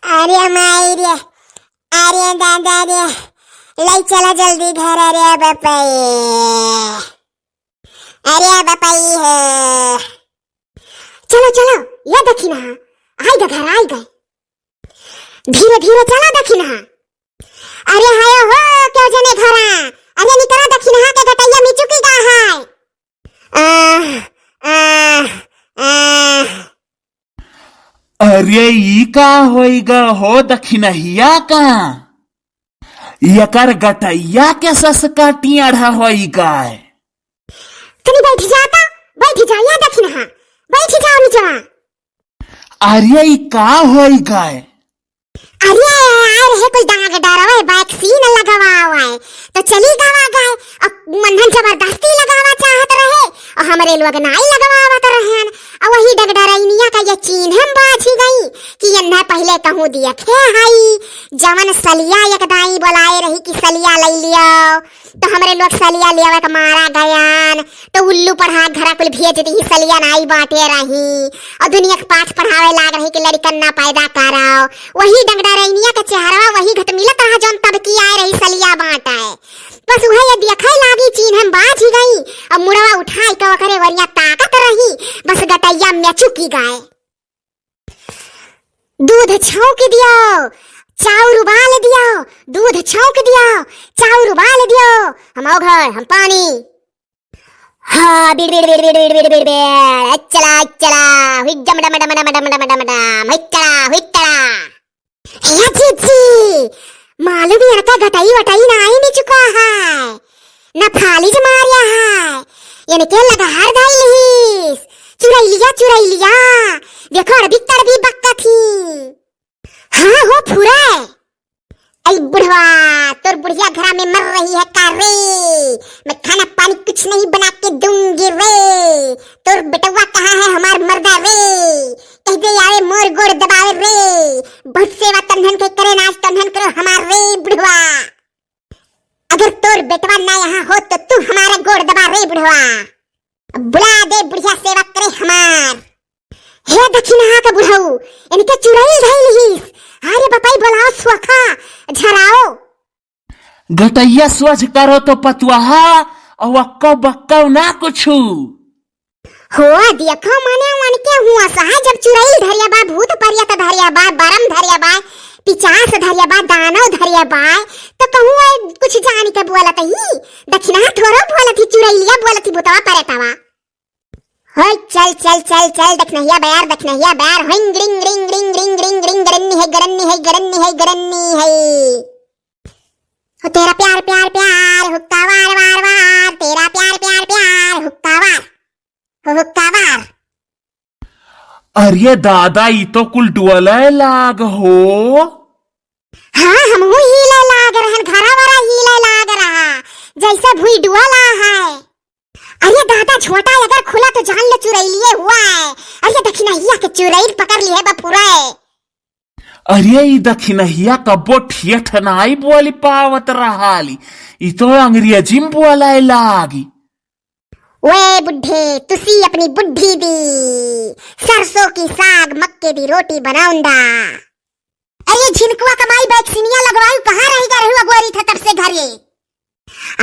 अरे माई रे, अरे दादा रे, लई चला जल्दी घर। अरे बापाई, अरे बापाई है। चलो चलो, ये दखिनाहा आई गा घर, आई गए। धीरे धीरे चला दखिनाहा। अरे हाय हो क्यों जने घरा। अरे निकला दखिनाहा के गटैया में चुकी गा है। अरे ई का होइगा हो दखिनहिया का, यकर गटैया के ससका टियाढ़ा होइगा। तुम बैठ जाता, बैठ जा या दखिनाहा, बैठ जाओ नीचवा। अरे ई का होइगा। अरे यार है कोई दाग डारा है, वैक्सीन लगावा हुआ है तो चली गावा गए। अब मंधन जबरदस्ती लगावा चाहत रहे और हमारे लोग नाई लगावा रहे। और वही डगडराइनिया का ये चिन्ह हम बाझी गई कि यन्ना पहले कहूँ दिया थे हाई जवन सलिया एकदाई बोलाए रही कि सलिया ले लियो, तो हमारे लोग सलिया लिया के मारा गयान। तो उल्लू पढ़ा घरा कुल भेज दी सलिया नाई बांटे रही और दुनिया के पाठ पढ़ावे लाग रही कि लड़कन ना पैदा कराओ। वही डगडराइनिया का चेहरा वही घट मिलत रहा जौन तब की आए रही सलिया बांटा है। बस वह ये देखे लागी चिन्ह हम बाझ ही गई और मुड़वा उठाई तो करे वरिया ताकत रही। बस गटैया में चुकी गए। दूध छौंक दियो, चाउर उबाल दियो, दूध छौंक दियो, चाउर उबाल दियो। हम आओ घर, हम पानी। हाँ बिड़ बिड़ बिड़ बिड़ बिड़ बिड़ बिड़ चला चला हुइजम डम डम डम डम डम डम डम हुइचड़ा। हे जीजी मालूम है का गटाई वटाई ना आई नहीं चुका है ना फालिज मारिया है। यानी के लगा हार दाई लिहिस चुराई लिया देखो अरबी तड़बी बक्का थी। हाँ हो फुरा आई बुढ़वा तोर बुढ़िया घरा में मर रही है का रे। मैं खाना पानी कुछ नहीं बना के दूंगी रे। तोर बेटवा कहाँ है हमार मर्दा रे। कह दे यारे मोर गोड़ दबावे रे। बहुत सेवा तंधन के करे नाच तंधन करो हमार रे बुढ़वा। अगर तोर बेटवा ना यहाँ हो तो तू हमारा गोड़ दबा रे बुढ़वा। बुला दे बुढ़िया सेवा करे हमार। हे दखिनाहा का बुढ़ऊ इनके चुराई धइल हिस। अरे बपाई बुलाओ स्वखा झराओ। गटैया स्वच्छ करो तो पतवाहा और वक्का बक्का ना कुछ हो देखो मने मन के हुआ सहा जब चुराई धरिया बा भूत परियत धरिया बा बरम धरिया बा पिचास धरिया बा दानव धरिया बा तो कहूँ कुछ जान के बोला तही दखिनाहा थोरो बोला थी चुराइलिया बोला थी भूतवा परतवा। होय चल चल चल चल दखनहिया बैर हिंग रिंग रिंग रिंग रिंग रिंग रिंग गरन्नी है। हो तेरा प्यार प्यार प्यार हुक्का वार वार वार तेरा प्यार प्यार प्यार हुक्का वार। अरे दादा ई तो कुल डुअले लाग हो। हाँ हम हिले लाग रहन घरा वाला हिले लाग रहा जैसे भूई डुअला है। अरे दादा छोटा अगर खुला तो जान ले चुराइलिए हुआ है। अरे दखिनहिया के चुराइल पकड़ लिए बा पूरा है। अरे ई दखिनहिया कब्बो ठियठ नाई बोली पावत रहाली ई तो अंग्रेजी में बोलाए लागी। वे बुढ़े तुसी अपनी बुढ़ी दी सरसों की साग मक्के दी रोटी बनाऊंगा। अरे झिनकुआ कमाई वैक्सीनिया लगवाई कहाँ रहेगा रहुआ गोरी था तब से घरे।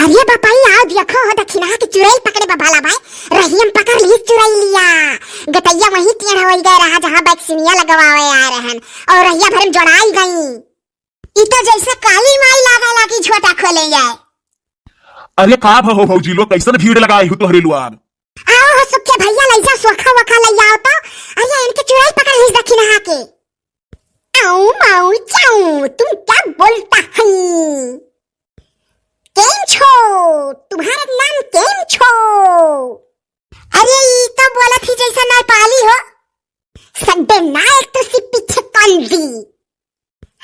अरे बापाई आओ देखो हो दखिनाहा की चुराई पकड़े बाबाला भाई रहियम पकड़ ली चुराई लिया। गटैया वहीं टेढ़ा हो गए रहा जहाँ वैक्सीनिया लगवावे आ रहन और रहिया भर में जोड़ाई गई। ई तो जैसे काली माई लागा लागी छोटा खोले जाए। अरे का हो भौजी लोग कैसन भीड़ लगाई हो तोहरे लुआन। आओ हो सुखे भैया ले जा सोखा वखा ले आओ तो। अरे इनके चुराई पकड़ ली दखिनाहा के। आओ माऊ चाऊ तुम क्या बोलता है। केम छो तुम्हारा नाम केम छो। अरे ये तो बोला थी जैसा नेपाली हो। सड्डे नायक तो सी पीछे कौन दी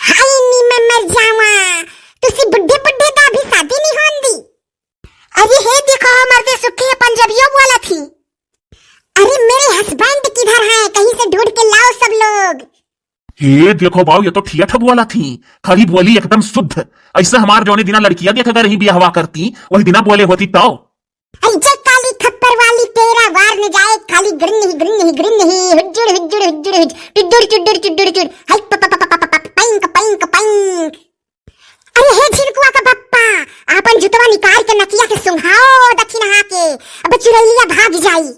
हाय नी मैं मर जावा तो सी बुढ़े बुढ़े का भी शादी नहीं होन दी। अरे हे देखो मर्दे सुखे पंजाबियों बोला थी। अरे मेरे हस्बैंड किधर है कहीं से ढूंढ के लाओ सब लोग। हे देखो बाऊ ये तो ठियठ बोला थी खरी बोली एकदम शुद्ध। ऐसे हमार जौने दिना लड़कियां देख अगर ही हवा करती वही दिना बोले होती तो। ऐसे काली थप्पड़ वाली तेरा वार न जाए खाली ग्रिन ही हुज्जुड़ हुज्जुड़ हुज्जुड़ हुज्जुड़ हाय अरे हे झिनकुआ का बप्पा, आपन जुतवा निकाल के नकिया के सुंघाओ दखिनहा के, अब चुरैलिया भाग जाई।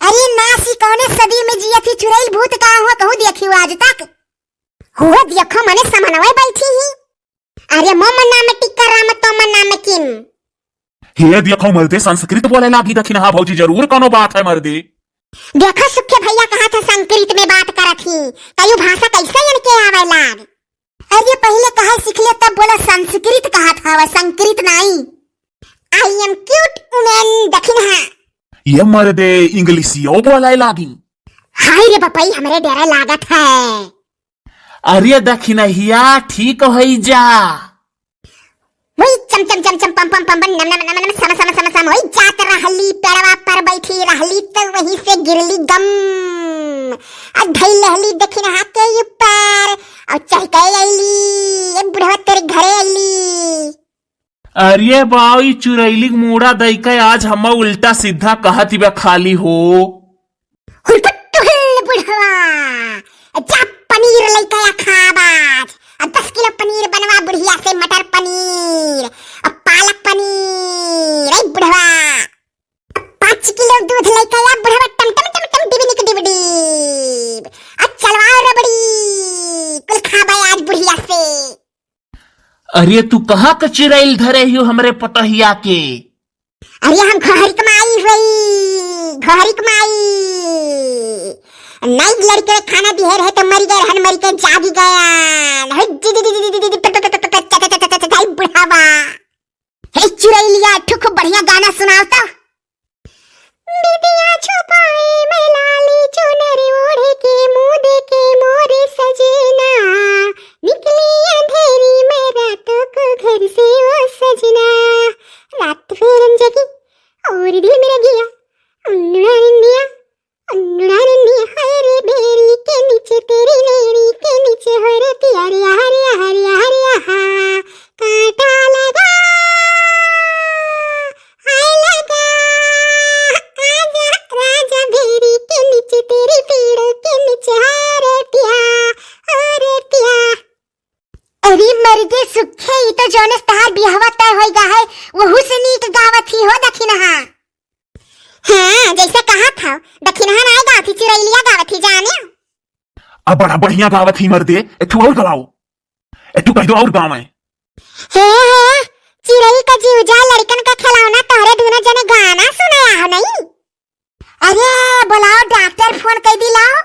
अरे नासी कौने सदी में जिया थी चुरैल भूत कहाँ हुआ कहूँ देखी आज तक हुआ देखो मने समनवे बैठी ही। अरे मोमन नाम टिक्कर राम तो मन नाम किम। हे देखो मर्दे संस्कृत बोले लागी दखिनहा भौजी जरूर कोनो बात है मर्दे। देखो सुखे भैया कहा था संस्कृत में बात करत ही, कयू भाषा कैसे इनके आवे लाग। अरे पहले कहा सीख ले तब बोला संस्कृत कहा था, वह संस्कृत नहीं। आई एम क्यूट वुमेन दखिनहा। ये मर्दे इंग्लिशियो बोले लागी। हाय रे बपाई हमरे डेरा लागत है। अरे दखिनहिया ठीक होई जा। वही चम चम चम चम पम पम पम नम नम नम नम सम सम सम सम वही जात रहली पेड़वा पर बैठी रहली तो वहीं से गिरली गम धई लहली दखिनहा के ऊपर और चढ़ के आईली ये बुढ़वा तेरे घरे आईली। अरे बाई चुरैली मुड़ा दई के आज हम उल्टा सीधा कहती बा खाली हो। हुलकटुल बुढ़वा जा पनीर लइका खाबाज, 10 किलो पनीर बनवा बुढ़िया से, मटर पनीर और पालक पनीर। ऐ बुढ़वा 5 किलो दूध लेके आ बुढ़वा, टम टम टम टम डिबनिक डिबडी अब चलवाओ रबड़ी कुल खाबा आज बुढ़िया से। अरे तू कहाँ का चिरैल धरे हो हमरे पतहिया के। अरे हम घोहरी कमाई हुई, घोहरी कमाई नई लड़के खाना दिहर है तो मर गए रहन, मर के जागी गया बुढ़ावा। हे चुरैलिया ठुक बढ़िया गाना सुनाओ तो। बिटिया छुपाए मैं लाली चुनर ओढ़े के मुंह देखे मोरे सजना, निकली अंधेरी मैं रातों को घर से वो सजना, रात फिर जगी और दिल मेरा गया अन्नुड़ा हरे बेरी के नीचे तेरी नेरी के नीचे हरे प्यारे हरे हरे हरे कांटा लगा हाय लगा आजा राजा बेरी के नीचे तेरी पेड़ों के नीचे हरे प्या। अरे मर्दे सुखे ही तो जोनस तहार बिहवा तय होइगा है वो हुसनी के गावत ही हो दखिनहा। हाँ जैसे कहा था दखिनहा ना गावत थी चुरैलिया गावत थी जाने। अब बड़ा बढ़िया गावत ही मर्दे, एठू और गवाओ, एठू कह दो और गाँव है। हे चिरई का जीवजा लड़कन का खिलौना तोहरे दोनों जने गाना सुनाया हो नहीं। अरे बुलाओ डॉक्टर फोन कर दिलाओ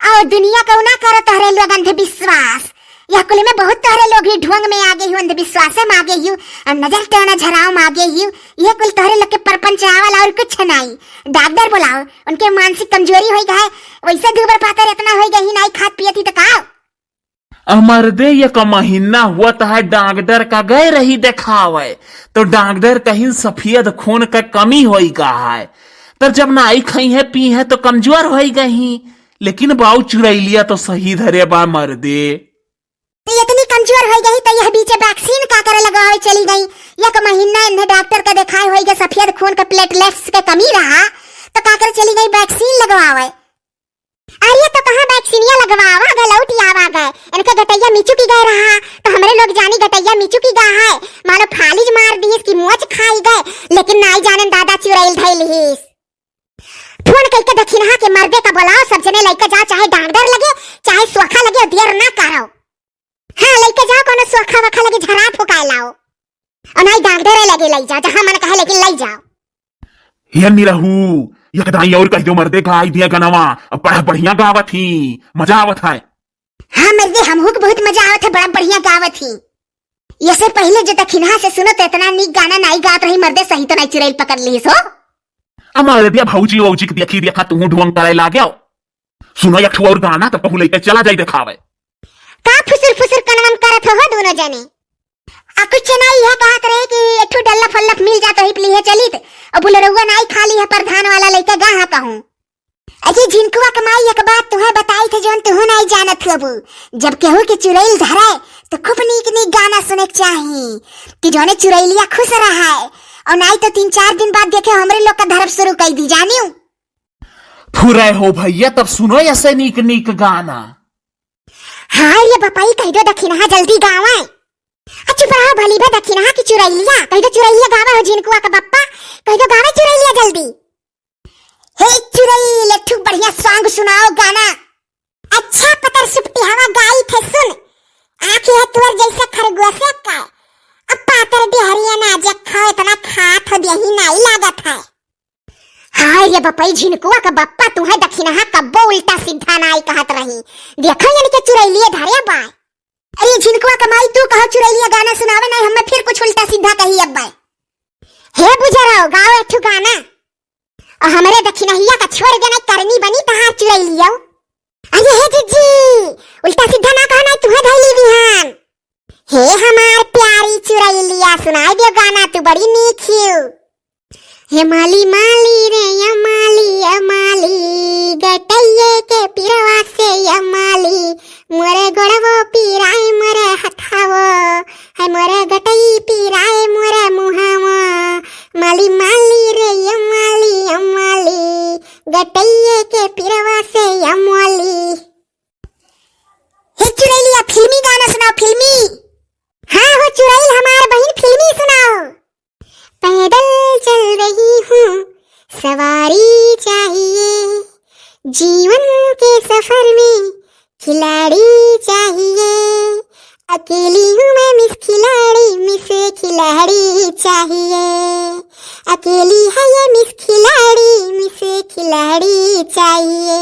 और दुनिया को ना करो तोहरे लोग अंधविश्वास। यह कुल में बहुत तोहरे लोग ही ढोंग में आगे ही, अंधविश्वास में आगे ही, नजर टोना झराव में आगे ही। यह कुल तोहरे लोग के परपंच आवल और कुछ नहीं। डॉक्टर बुलाओ, उनके मानसिक कमजोरी हो गई है, वैसे दूबर पातर इतना हो गई नहीं खात पियती तो का। मर्दे ये का महीना हुआ तो है डॉक्टर का गए रही देखावे तो डॉक्टर कहीं सफेद खून का कमी हो गया है, तो जब नाई खाई है पी है तो कमजोर हो गई। लेकिन बाऊ चुरैलिया तो सही धरे बा मर्दे। इतनी कमजोर हो गई तो यह बीच वैक्सीन का करे लगावे चली गई। एक महीना इन्हें डॉक्टर का दिखाए हो गया सफेद खून का प्लेटलेट्स का कमी रहा तो का करे चली गई वैक्सीन लगवावे। अरे तो कहाँ वैक्सीनिया लगवावा गए लौट आवा गए, इनका गटैया मिचू की गए रहा तो हमारे लोग जानी गटैया मिचू की गा है, मानो फालिज मार दी इसकी मोच खाई गए, लेकिन नाई जाने दादा चुरैल धैल हिस। फोन करके दखिनहा के मर्दे का बुलाओ, सब जने लेके जाओ, चाहे डॉक्टर लगे चाहे सोखा लगे, देर ना करो। हाँ लेके जाओ, कोनो सोखा वखा लगे झरा फुकाए लाओ और नहीं डॉक्टर लगे ले जाओ, जहां मन कहे लेकिन ले जाओ। ये निरहू यकदाई और कह दो मर्दे का आइडिया गनवा, अब बड़ा बढ़िया गावत ही, मजा आवत है। हाँ मर्दे हमहू को बहुत मजा आवत है, बड़ा बढ़िया गावत ही। ये से पहले जो दखिनहा से सुनो तो इतना नीक गाना नहीं गात रही मर्दे, सही तो नहीं चुरैल पकड़ ली सो। हमारे दिया भौजी वौजी के देखी देखा तू ढोंग करे लागे सुनो एक और गाना तो कहू लेके चला जाई दिखावे। का फुसुर फुसुर कनवन करत हो दोनों जने। आ कुछ नहीं है कहत रहे कि एकठो डल्ला फल्ला मिल जात ही लिए चलित और बुलरुआ नहीं खाली है प्रधान वाला लेके गाहा कहूं। अजी जिनकुआ कमाई एक बात तुम्हें बताई थे जोन तू नहीं जानत हो, जब केहू के चुरैल धरे तो खूब नीक नीक गाना सुने के चाहिए कि जोने चुरैलिया खुश रहा है और नहीं तो 3-4 दिन बाद देखे हमरे लोग का धरब शुरू कर दी जानियो। फुरे हो भैया तब सुनो ऐसे नीक नीक गाना। हाँ ये बपाई कह दो दखिनहा जल्दी गावे। चुप रहो भली भे दखिनाहा की चुरैलिया, कह दो चुरैलिया गावा हो झिनकुआ का बप्पा, कह दो गावे चुरैलिया जल्दी। हे चुरैल ठू बढ़िया सॉन्ग सुनाओ गाना। अच्छा पतर सुपटी हवा गाई थे सुन, आंखें है तुअर जैसे खरगोशे का, अब पातर बिहरिया ना जग खाओ इतना खात हो यही नहीं लागत है। हाय रे बपई झिनकुआ का बप्पा तुम्हें दखिनाहा कब्बो उल्टा सीधा नाई कहत रही, देखो यानी के चुरैलिया धरे बाय। अरे झिनकुआ कमाई तू कहो चुरैलिया गाना सुनावे नहीं, हमें फिर कुछ उल्टा सीधा कही अब बाय। हे बुझराओ गाओ एठू गाना, और हमरे दखिनहिया का छोड़ देना करनी बनी कहां चुरैलिया। अरे हे जीजी उल्टा सीधा ना कहना तुम्हें धैली बिहान। हे हमार प्यारी चुरैलिया सुनाई दे गाना, तू बड़ी नीक हियो। हे माली माली रे यमाली यमाली, गटैये के पिरवा से यमाली, मोरे गोड़वो पीराए मोरे हथावो, है मोरे गटई पीराए मोरे मुहावो, माली माली रे यमाली यमाली, गटैये के पिरवा से यमाली। हे चुरैलिया फिल्मी गाना सुनाओ फिल्मी। हाँ हो चुरैल हमार बहन फिल्मी सुनाओ। पैदल चल रही हूँ सवारी चाहिए, जीवन के सफर में खिलाड़ी चाहिए, अकेली हूँ मैं मिस खिलाड़ी, मिस खिलाड़ी चाहिए, अकेली है ये मिस खिलाड़ी, मिस खिलाड़ी चाहिए।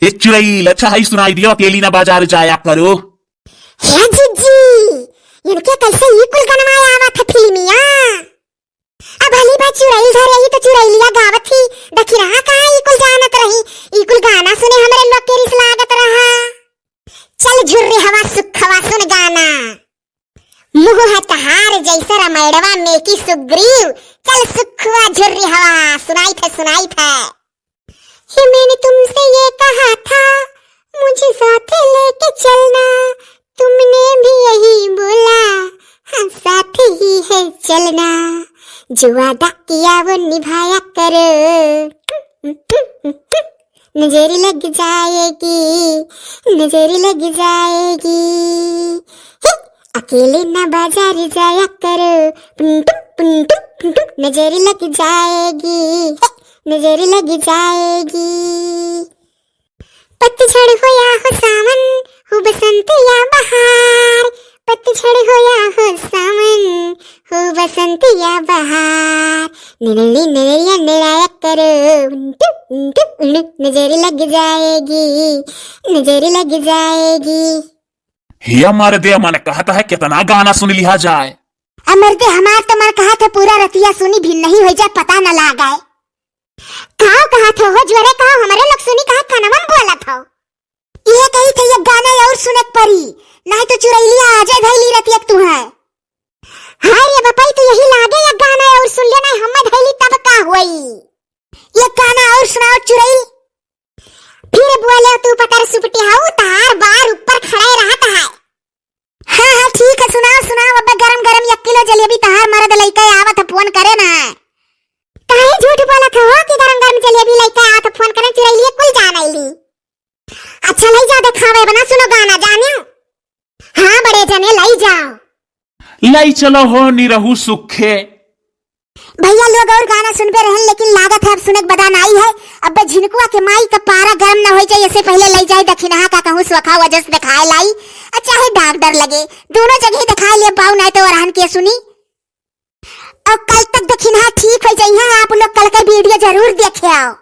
एक चुड़ैल अच्छा है सुनाई दियो, अकेली ना बाजार जाया करो। हे जीजी इनके कैसे ये कुल गनवाया आवत है फिल्मिया। अब भली बात चुड़ैल घर रही तो चुड़ैलिया गावत थी, दखिनाहा कहाँ ये कुल जानत रही, ये कुल गाना सुने हमरे लोग के रिस लागत रहा। चल झुर्री हवा सुखवा सुन गाना, मुँह है तहार जैसे रमैडवा मेकी सुग्रीव, चल सुखवा झुर्री हवा सुनाई थे सुनाई थे। हे मैंने तुमसे ये कहा था मुझे साथ लेके चलना, तुमने भी यही बोला, हाँ साथ ही है चलना, जो वादा किया वो निभाया करो, नजर लग जाएगी, नजर लग जाएगी, अकेले ना बाजार जाया करो, नजर लग जाएगी, नजर लग जाएगी। पतझड़ हो या हो सावन, हो बसंत या बहार, पतझड़ हो या हो सावन, हो बसंत या बहार, नजरिया नजरिया करो, नजर लग जाएगी, नजर लग जाएगी। हे अमर दे मन कहता है कितना गाना सुन लिया जाए। अमर दे हमार तो मन कहा था पूरा रतिया सुनी भी नहीं हो जाए पता न लागाए। कहा था हो ज्वरे कहा हमारे लोग सुनी कहा कनवन बोला था, ये कही थे ये गाना और सुने परी, नहीं तो चुरैलिया आ जाए धैली रतिया तू है। हाय रे बपाई तो यही लागे ये गाना और सुन लेना हम धैली तब का हुई, ये गाना और सुनाओ चुरैल। फिर बोले तू पतर सुपटी हाउ तार बार ऊपर खड़े रहता है। हाँ हाँ ठीक है सुनाओ सुनाओ, अब गरम गरम 1 किलो जलेबी तहार मरद लइका आवत फोन करे ना, काहे झूठ बोला था हो कि गरम गरम जलेबी लइका आवत फोन करे, चुरैलिया कुल जानैली। अच्छा लई जाओ दिखावे बना सुनो गाना जानियो। हाँ बड़े जने लई जाओ, लई चलो हो निरहु सुखे। भैया लोग और गाना सुनबे रहन लेकिन लागत है अब सुनक बदान आई है। अब झिनकुआ के माई का पारा गर्म न हो जाए इससे पहले लई जाए दखिनाहा का कहूँ स्वखा वजह से दिखाए लाई, चाहे डॉक्टर लगे दोनों जगह दिखाए ले पाऊ, नहीं तो रहन के सुनी। और कल तक दखिनाहा ठीक हो जाए, आप लोग कल का वीडियो जरूर देखे आओ।